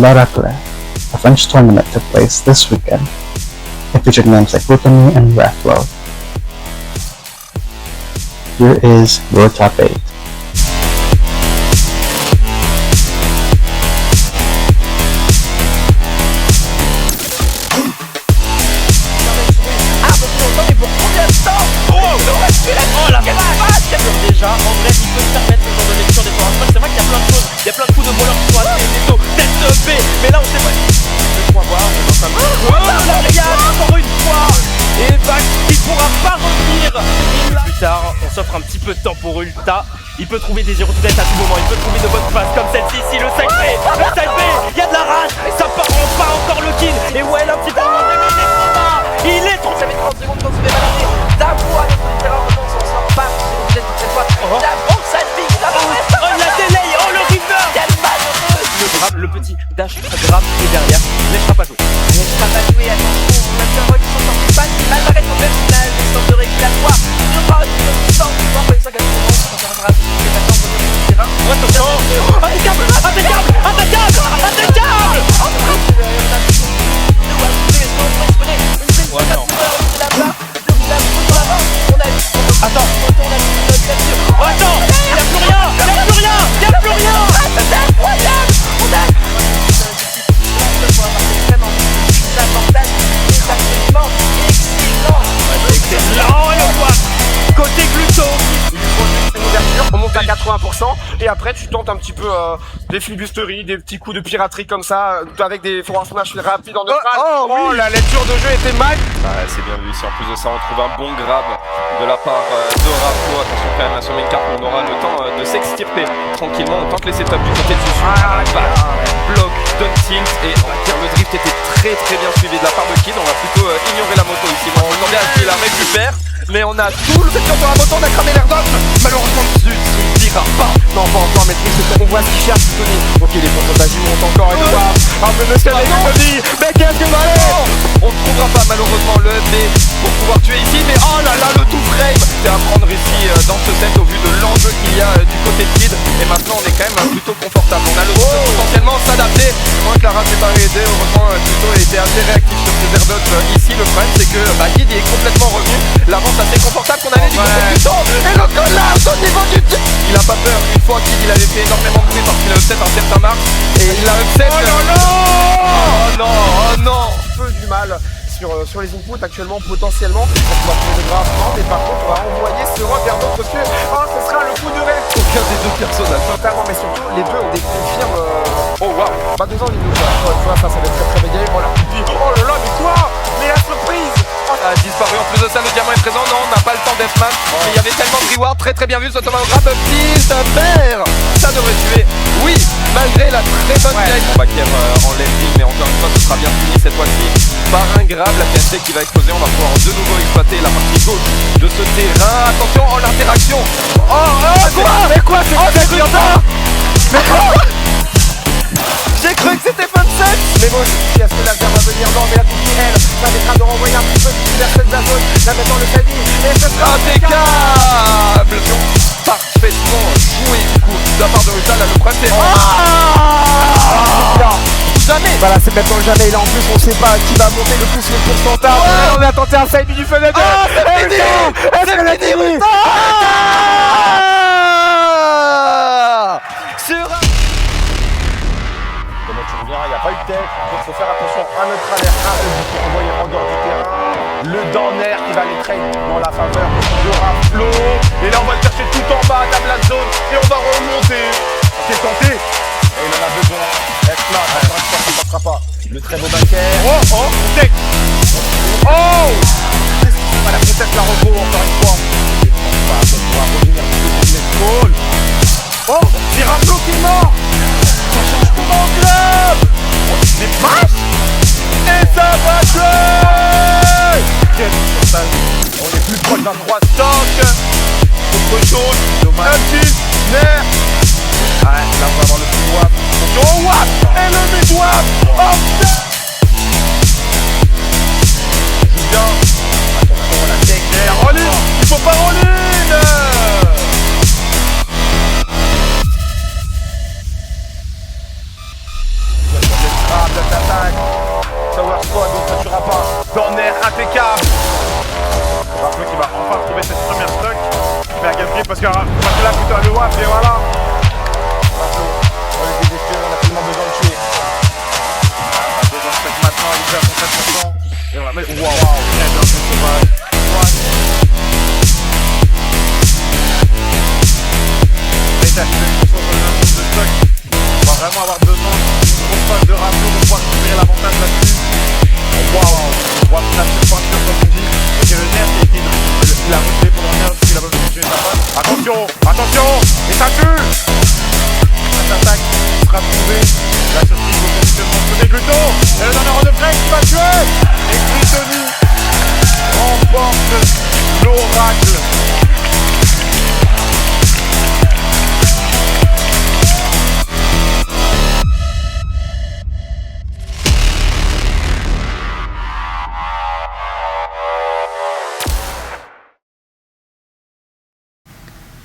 L'Oracle, a French tournament, took place this weekend. It featured names like Rukami and Rathwell. Here is your top 8. Déjà, en vrai, il peut se permettre ce genre de lecture des tours. C'est vrai qu'il y a plein de choses, il y a plein de coups de voleur qui sont assez netto, tête B, mais là on sait pas. Le point voir, on lance un petit peu. Oh, Real, encore une fois. Et Vax, il pourra pas revenir. Plus tard, on s'offre un petit peu de temps pour Ulta. Il peut trouver des zéros tête à tout moment, il peut trouver de bonnes passes comme celle-ci ici, le side B, il y a de la rage, ça part encore le kill. Et ouais, un petit peu il est trop. Ça fait 30 secondes qu'on se fait balader. D'abord à notre terrain, on s'en sort pas. Cette fois, d'abord ça pique, oh la delay, oh le river. Quel malheureux. Le grab, le petit dash grab et derrière, laissera pas jouer. Laissera pas jouer, attention, on a bien vu qu'ils sont sortis pas. Mal arrête au même final, les sortes de régulatoire. Le bras, le sort, on va les 5 à tout le monde. On s'en rattraper, c'est maintenant qu'on est sur le terrain. Attention, impeccable, impeccable, impeccable, impeccable. Attends, oh, attends, il n'y a plus rien, il n'y a plus rien, il n'y a plus rien. C'est incroyable. On a excellent, et on voit côté Gluto. On monte à 80% et après tu tentes un petit peu des flibusteries, des petits coups de piraterie comme ça avec des forward smash rapides en neutral. Oh, la lecture de jeu était mal. C'est bien vu, si en plus de ça on trouve un bon grab de la part de Rapo. Attention quand même à sur une carte, on aura le temps de s'extirper tranquillement. On tente les setups du côté de Susu. Bloc, dunk tilt et on va dire le drift était très bien suivi de la part de Kid. On va plutôt ignorer la moto ici. On va demander à ce qu'il la récupère. Mais on a tout le secteur de la moto, on a cramé l'air d'off. Malheureusement dessus, il dira pas. Non, pas encore, mais on voit ce qu'il cherche, Tony. Ok, les pourcentages montent encore une fois. Un peu de escalier, Tony. Mais qu'est-ce que va aller? On ne trouvera pas malheureusement le FD pour pouvoir tuer ici. Mais oh là là, le tout frame. C'est à prendre ici dans ce set au vu de l'enjeu qu'il y a du côté de Kid. Et maintenant, on est quand même plutôt confortable. On a le temps de potentiellement s'adapter. Moins que Lara s'est pas aidé. Heureusement, Pluto était assez réactif sur ses airdots ici. Le problème, c'est que Kid est complètement revenu. L'avance assez confortable qu'on avait du côté du temps. Et le collage au niveau du tir. Il a pas peur. Une fois qu'il avait fait énormément de bruit parce qu'il a upset un certain marque. Et il a upset. Oh non. Peu du mal sur les inputs actuellement potentiellement. On va trouver de graves et par contre on va envoyer ce rock vers notre pied. Oh, ce sera le coup de rêve. Aucun des deux personnages. Totalement, mais surtout les deux ont des confirmes. Oh waouh. Bah 2 ans il nous voit. Ça va être très méga. Oh là là, mais quoi? Mais la surprise. A disparu, en plus de ça le diamant est présent, non on n'a pas le temps deathmatch, mais il y avait tellement de rewards, très bien vu ce Thomas grab, petit vert, ça devrait tuer, oui, malgré la très bonne game. On va qu'il en landing, mais encore une fois ce sera bien fini cette fois-ci par un grab, la PNC qui va exploser, on va pouvoir de nouveau exploiter la partie gauche de ce terrain, attention, l'interaction, Mais quoi c'est Mais quoi j'ai cru que c'était 27. Mais bon, est-ce que la va venir? Non, mais la petite elle permettra de renvoyer un petit peu vers cette zone, la mettant le caddie, et ce sera impeccable. Parfaitement joué du coup de la part de Ruta, là le problème c'est... Jamais. Voilà, c'est maintenant le jamais, et là en plus on sait pas qui va monter le plus le pourcentage. On a tenté un side du fenêtre. C'est fini. Il n'y a pas eu de tête, donc il faut faire attention à notre travers, un peu pour envoyer en dehors du terrain. Le Danner qui va les trade dans la faveur de Raflo. Et là on va le chercher tout en bas à la zone et on va remonter. C'est tenté. Et il en a besoin. Est là, ça ne passera pas. Le très beau backer. Oh, protect. Voilà, peut-être la repos encore une fois. Ça pourra revenir sur le goal. Oh, c'est Raflo qui est mort. Ça change tout mon club. Mais passe. Et ça va jouer. Quel pourcentage. On est plus proche d'un 3 stock. Autre chose. Dommage. Un petit nerf. Ouais, là on va avoir le petit wap. Oh wap. Et le mid wap. Oh putain. Joue bien. Attention la tech derrière. Rollin. Il faut pas Rollin. parce que là, putain, le WAP, et voilà. On les désespérés, on a tellement besoin de tuer. On a besoin de faire maintenant, il est à 100%. Et on va mettre. Waouh, très bien, c'est sauvage. Et t'as fait une chose sur le nombre de stock. On va vraiment avoir besoin d'une grosse phase de ratio pour pouvoir récupérer l'avantage là-dessus. Waouh, WAP là sur pointure comme on dit. Ok, le nerf qui est il a reculé pour le nerf parce qu'il a besoin de tuer sa phase. Attention, attention, et ça tue. Cette attaque sera trouvée. La surprise au positionnement de côté Gluto. Et le dernier de Frank qui va tuer. Et Glutoni remporte l'oracle.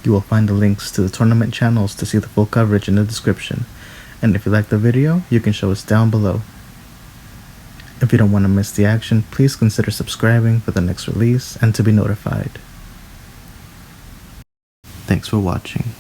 You will find the links to the tournament channels to see the full coverage in the description. And if you like the video, you can show us down below. If you don't want to miss the action, please consider subscribing for the next release and to be notified. Thanks for watching.